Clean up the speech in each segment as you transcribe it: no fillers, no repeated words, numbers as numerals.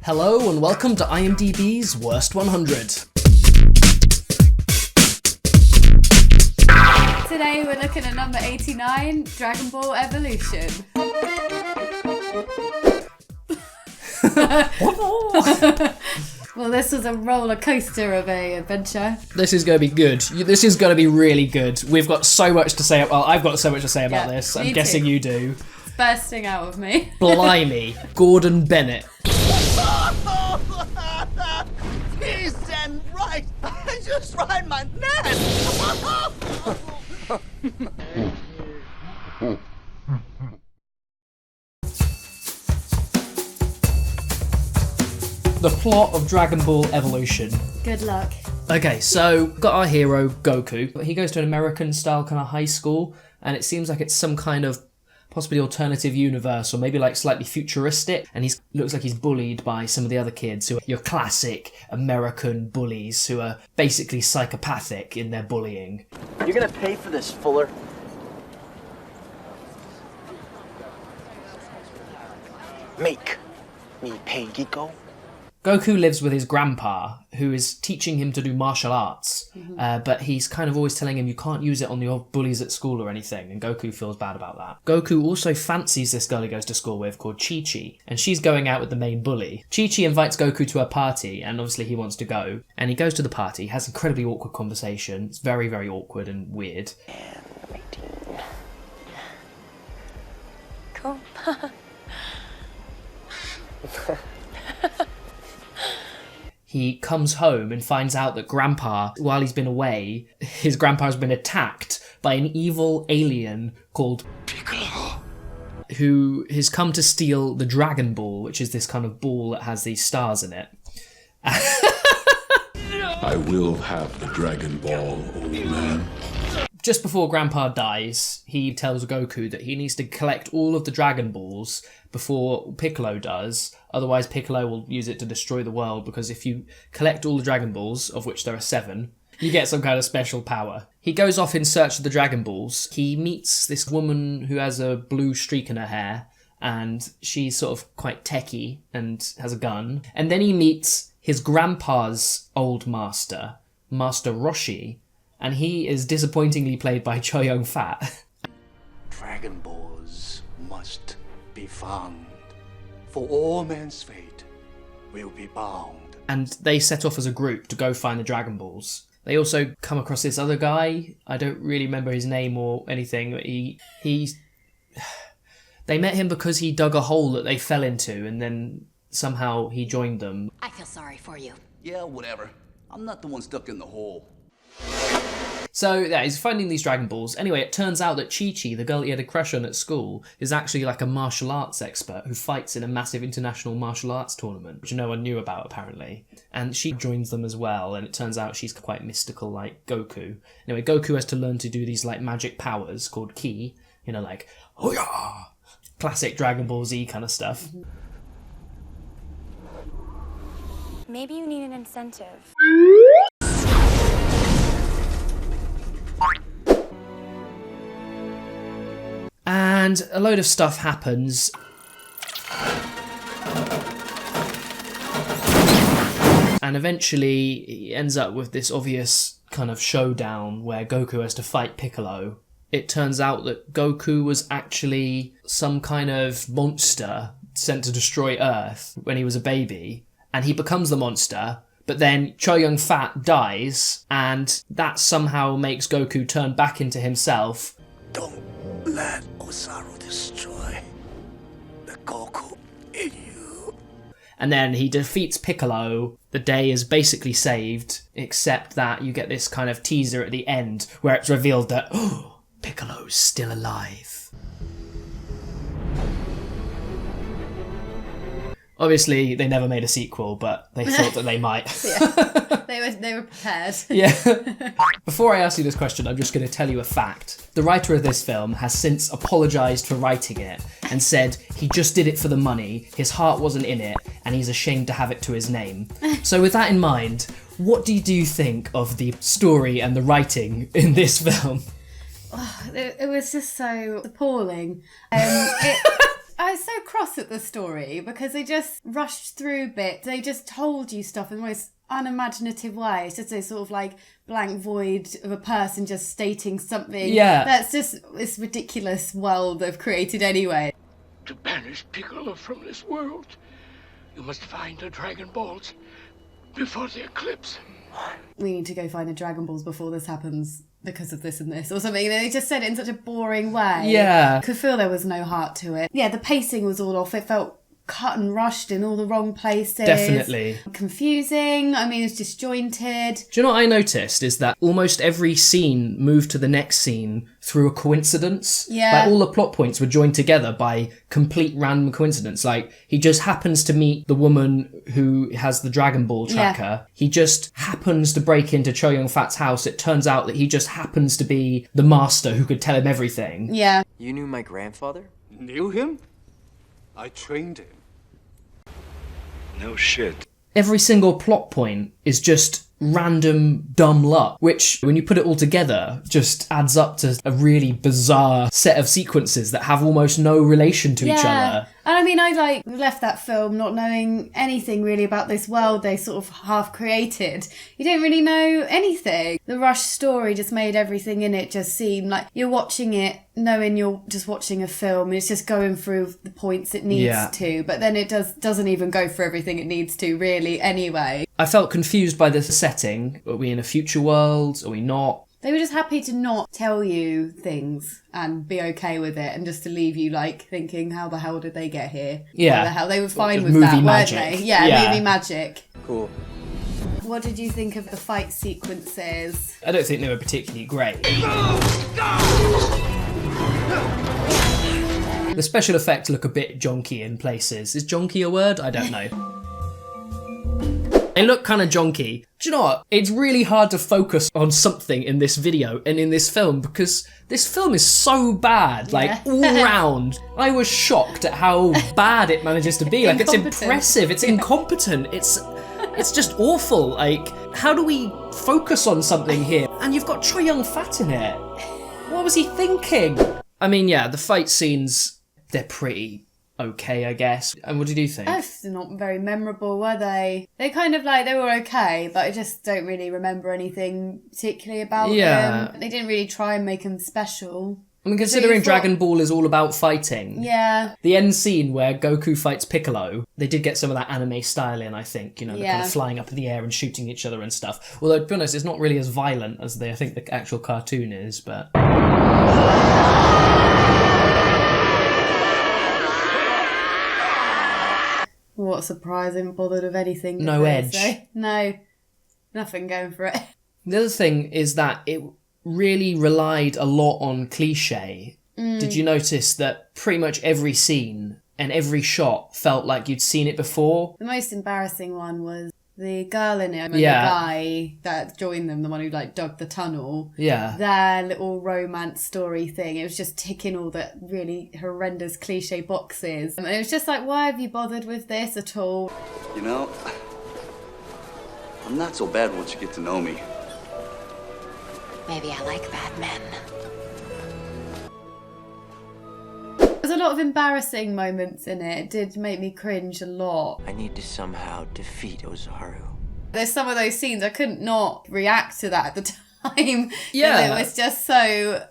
Hello and welcome to IMDb's Worst 100. Today we're looking at number 89, Dragonball Evolution. Well, this was a roller coaster of a adventure. This is going to be good. This is going to be really good. We've got so much to say. Well, I've got so much to say about this. I'm guessing you do. It's bursting out of me. Blimey. Gordon Bennett. He's damn right. I just tried my nest. The plot of Dragon Ball Evolution. Good luck. Okay, so got our hero, Goku. He goes to an American-style kind of high school, and it seems like it's some kind of possibly alternative universe, or maybe like slightly futuristic, and he looks like he's bullied by some of the other kids who are your classic American bullies who are basically psychopathic in their bullying. You're gonna pay for this, Fuller. Make me pay, Giko. Goku lives with his grandpa, who is teaching him to do martial arts, but he's kind of always telling him you can't use it on the old bullies at school or anything, and Goku feels bad about that. Goku also fancies this girl he goes to school with called Chi-Chi, and she's going out with the main bully. Chi-Chi invites Goku to a party, and obviously he wants to go, and he goes to the party, has incredibly awkward conversation. It's very, very awkward and weird. Cool. He comes home and finds out that Grandpa, while he's been away, his grandpa has been attacked by an evil alien called Piccolo, who has come to steal the Dragon Ball, which is this kind of ball that has these stars in it. I will have the Dragon Ball, old man. Just before Grandpa dies, he tells Goku that he needs to collect all of the Dragon Balls before Piccolo does, otherwise Piccolo will use it to destroy the world, because if you collect all the Dragon Balls, of which there are 7, you get some kind of special power. He goes off in search of the Dragon Balls. He meets this woman who has a blue streak in her hair, and she's sort of quite techie and has a gun. And then he meets his grandpa's old master, Master Roshi, and he is disappointingly played by Cho Yun-fat. Dragon Balls must be found, for all men's fate will be bound. And they set off as a group to go find the Dragon Balls. They also come across this other guy. I don't really remember his name or anything, but they met him because he dug a hole that they fell into, and then somehow he joined them. I feel sorry for you. Yeah, whatever. I'm not the one stuck in the hole. So, yeah, he's finding these Dragon Balls. Anyway, it turns out that Chi-Chi, the girl he had a crush on at school, is actually like a martial arts expert who fights in a massive international martial arts tournament, which no one knew about, apparently. And she joins them as well, and it turns out she's quite mystical like Goku. Anyway, Goku has to learn to do these, like, magic powers called Ki, like, oh-yah! Classic Dragon Ball Z kind of stuff. Maybe you need an incentive. And a load of stuff happens. And eventually he ends up with this obvious kind of showdown where Goku has to fight Piccolo. It turns out that Goku was actually some kind of monster sent to destroy Earth when he was a baby. And he becomes the monster, but then Cho Yun-fat dies, and that somehow makes Goku turn back into himself. Don't let Osaru destroy the Goku in you. And then he defeats Piccolo. The day is basically saved, except that you get this kind of teaser at the end where it's revealed that, oh, Piccolo's still alive. Obviously, they never made a sequel, but they thought that they might. Yeah, they were prepared. Yeah. Before I ask you this question, I'm just going to tell you a fact. The writer of this film has since apologised for writing it and said he just did it for the money, his heart wasn't in it, and he's ashamed to have it to his name. So with that in mind, what do you think of the story and the writing in this film? Oh, it was just so appalling. I was so cross cross at the story because they just rushed through bits. They just told you stuff in the most unimaginative way. It's just a sort of like blank void of a person just stating something. Yeah. That's just this ridiculous world they've created anyway. To banish Piccolo from this world, you must find the Dragon Balls before the eclipse. We need to go find the Dragon Balls before this happens because of this and this or something. They just said it in such a boring way. Yeah. I could feel there was no heart to it. Yeah, the pacing was all off. It felt cut and rushed in all the wrong places. Definitely. Confusing. I mean, it's disjointed. Do you know what I noticed is that almost every scene moved to the next scene through a coincidence. Yeah. Like all the plot points were joined together by complete random coincidence. Like he just happens to meet the woman who has the Dragon Ball tracker. Yeah. He just happens to break into Cho Yun-fat's house. It turns out that he just happens to be the master who could tell him everything. Yeah. You knew my grandfather? Knew him? I trained him. No shit. Every single plot point is just random dumb luck, which when you put it all together just adds up to a really bizarre set of sequences that have almost no relation to each other. And I mean, I left that film not knowing anything really about this world they sort of half created. You don't really know anything. The rushed story just made everything in it just seem like you're watching it knowing you're just watching a film. It's just going through the points it needs to, but then it doesn't even go for everything it needs to really anyway. I felt confused by the setting. Are we in a future world? Are we not? They were just happy to not tell you things and be okay with it and just to leave you like thinking, how the hell did they get here? Yeah. How the hell? They were fine with Movie that, magic. weren't they? Yeah, movie magic. Cool. What did you think of the fight sequences? I don't think they were particularly great. The special effects look a bit jonky in places. Is jonky a word? I don't know. They look kind of jonky. Do you know what? It's really hard to focus on something in this video and in this film because this film is so bad, like all round. I was shocked at how bad it manages to be. Like it's impressive, it's incompetent, it's just awful. Like, how do we focus on something here? And you've got Cho Yun-fat in it. What was he thinking? I mean, yeah, the fight scenes, they're pretty okay, I guess. And what did you think? That's not very memorable, were they? They kind of like, they were okay, but I just don't really remember anything particularly about them. They didn't really try and make them special. I mean, considering Dragon Ball is all about fighting. Yeah. The end scene where Goku fights Piccolo, they did get some of that anime style in, I think. You know, they're kind of flying up in the air and shooting each other and stuff. Although, to be honest, it's not really as violent as I think the actual cartoon is, but... What surprise, I haven't bothered with anything. No edge. No, nothing going for it. The other thing is that it really relied a lot on cliche. Did you notice that pretty much every scene and every shot felt like you'd seen it before? The most embarrassing one was the girl in it, and the guy that joined them, the one who like dug the tunnel. Yeah. Their little romance story thing. It was just ticking all the really horrendous cliche boxes. And it was just like, why have you bothered with this at all? You know, I'm not so bad once you get to know me. Maybe I like bad men. There's a lot of embarrassing moments in it. It did make me cringe a lot. I need to somehow defeat Ozaru. There's some of those scenes I couldn't not react to that at the time. Yeah. It was just so...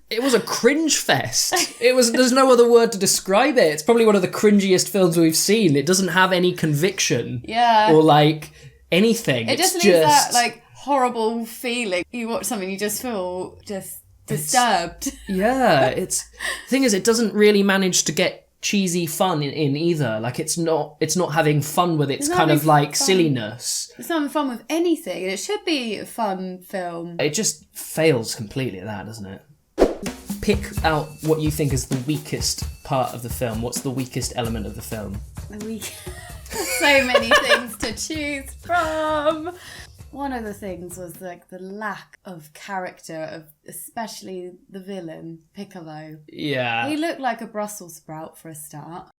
It was a cringe fest. There's no other word to describe it. It's probably one of the cringiest films we've seen. It doesn't have any conviction. Yeah. Or like anything. It just leaves that like horrible feeling. You watch something, you just feel just disturbed. Yeah, the thing is, it doesn't really manage to get cheesy fun in either. Like it's not having fun with its kind of like silliness. It's not having fun with anything. It should be a fun film. It just fails completely at that, doesn't it? Pick out what you think is the weakest part of the film. What's the weakest element of the film? So many things to choose from. One of the things was like the lack of character of especially the villain, Piccolo. Yeah. He looked like a Brussels sprout for a start.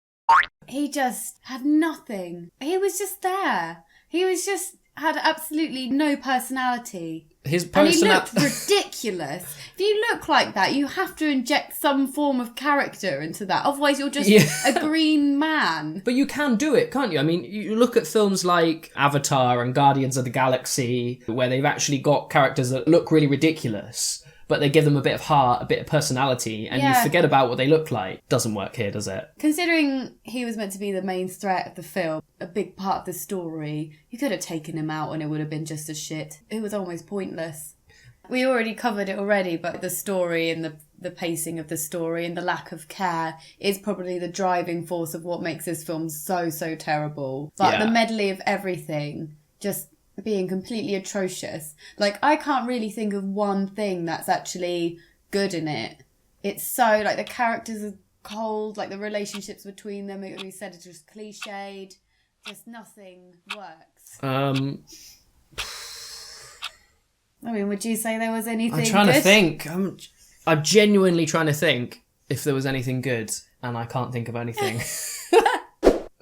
He just had nothing. He was just there. He was just had absolutely no personality. His And he personality. looked ridiculous. If you look like that, you have to inject some form of character into that. Otherwise, you're just a green man. But you can do it, can't you? I mean, you look at films like Avatar and Guardians of the Galaxy, where they've actually got characters that look really ridiculous, but they give them a bit of heart, a bit of personality, and you forget about what they look like. Doesn't work here, does it? Considering he was meant to be the main threat of the film, a big part of the story, you could have taken him out and it would have been just as shit. It was almost pointless. We already covered it already, but the story and the pacing of the story and the lack of care is probably the driving force of what makes this film so terrible. But the medley of everything just being completely atrocious. Like, I can't really think of one thing that's actually good in it. It's so, like, the characters are cold, like, the relationships between them, we said, it's just cliched. Just nothing works. I mean, would you say there was anything I'm trying good? to think. I'm genuinely trying to think if there was anything good, and I can't think of anything.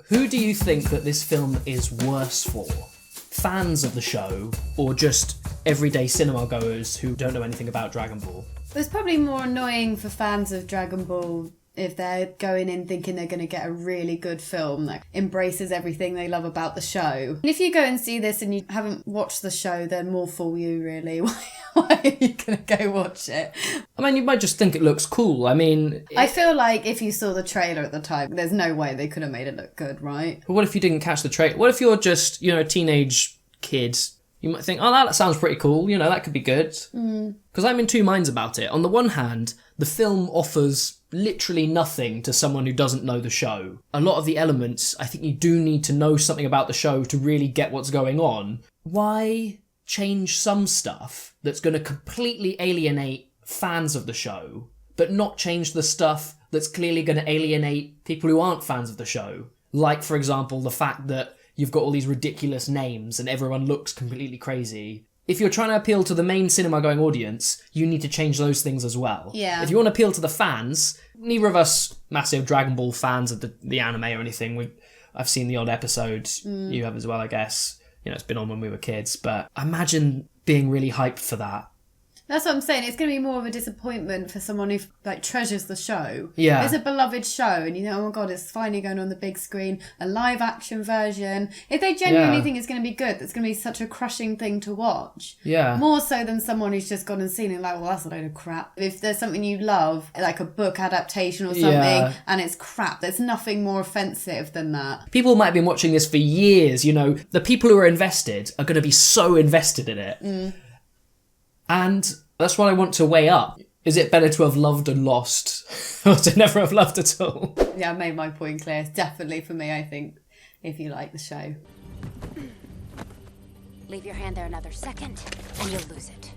Who do you think that this film is worse for? Fans of the show, or just everyday cinema goers who don't know anything about Dragon Ball? It's probably more annoying for fans of Dragon Ball if they're going in thinking they're going to get a really good film that embraces everything they love about the show. And if you go and see this and you haven't watched the show, then more fool you, really. Why are you going to go watch it? I mean, you might just think it looks cool. I mean... I feel like if you saw the trailer at the time, there's no way they could have made it look good, right? But what if you didn't catch the trailer? What if you're just, a teenage kid? You might think, oh, that sounds pretty cool. That could be good. Because I'm in two minds about it. On the one hand, the film offers literally nothing to someone who doesn't know the show. A lot of the elements, I think you do need to know something about the show to really get what's going on. Why change some stuff that's going to completely alienate fans of the show, but not change the stuff that's clearly going to alienate people who aren't fans of the show? Like, for example, the fact that you've got all these ridiculous names and everyone looks completely crazy. If you're trying to appeal to the main cinema-going audience, you need to change those things as well. Yeah. If you want to appeal to the fans, neither of us massive Dragon Ball fans of the anime or anything. I've seen the odd episode. You have as well, I guess. It's been on when we were kids. But imagine being really hyped for that. That's what I'm saying. It's going to be more of a disappointment for someone who treasures the show. Yeah. It's a beloved show and oh my God, it's finally going on the big screen, a live action version. If they genuinely think it's going to be good, it's going to be such a crushing thing to watch. Yeah. More so than someone who's just gone and seen it well, that's a load of crap. If there's something you love, like a book adaptation or something, and it's crap, there's nothing more offensive than that. People might have been watching this for years, The people who are invested are going to be so invested in it. And that's what I want to weigh up. Is it better to have loved and lost, or to never have loved at all? Yeah, I made my point clear. It's definitely for me, I think, if you like the show. Leave your hand there another second, and you'll lose it.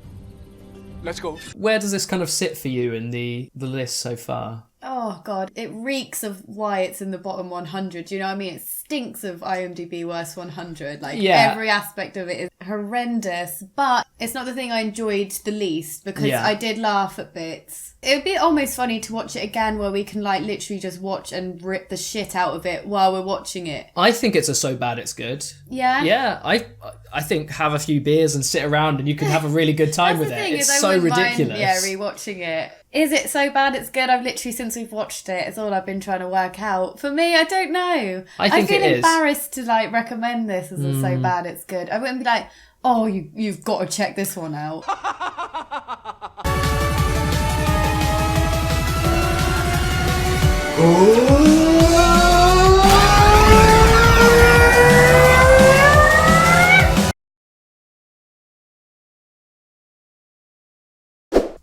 Let's go. Where does this kind of sit for you in the list so far? Oh God, it reeks of why it's in the bottom 100. You know what I mean? It stinks of IMDb Worst 100. Every aspect of it is horrendous, but it's not the thing I enjoyed the least because I did laugh at bits. It would be almost funny to watch it again where we can literally just watch and rip the shit out of it while we're watching it. I think it's so bad it's good. Yeah? Yeah, I think have a few beers and sit around and you can have a really good time with it. It's so ridiculous. Rewatching it. Is it so bad it's good? I've literally, since we've watched it, it's all I've been trying to work out. For me, I don't know. I feel embarrassed to recommend this as a so bad it's good. I wouldn't be like, oh, you've got to check this one out.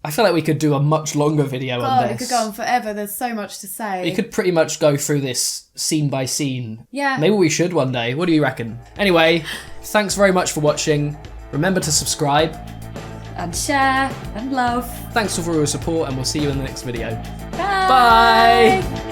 I feel like we could do a much longer video on this. It could go on forever. There's so much to say. We could pretty much go through this scene by scene. Yeah. Maybe we should one day. What do you reckon? Anyway, thanks very much for watching. Remember to subscribe. And share. And love. Thanks for all your support and we'll see you in the next video. Bye. Bye.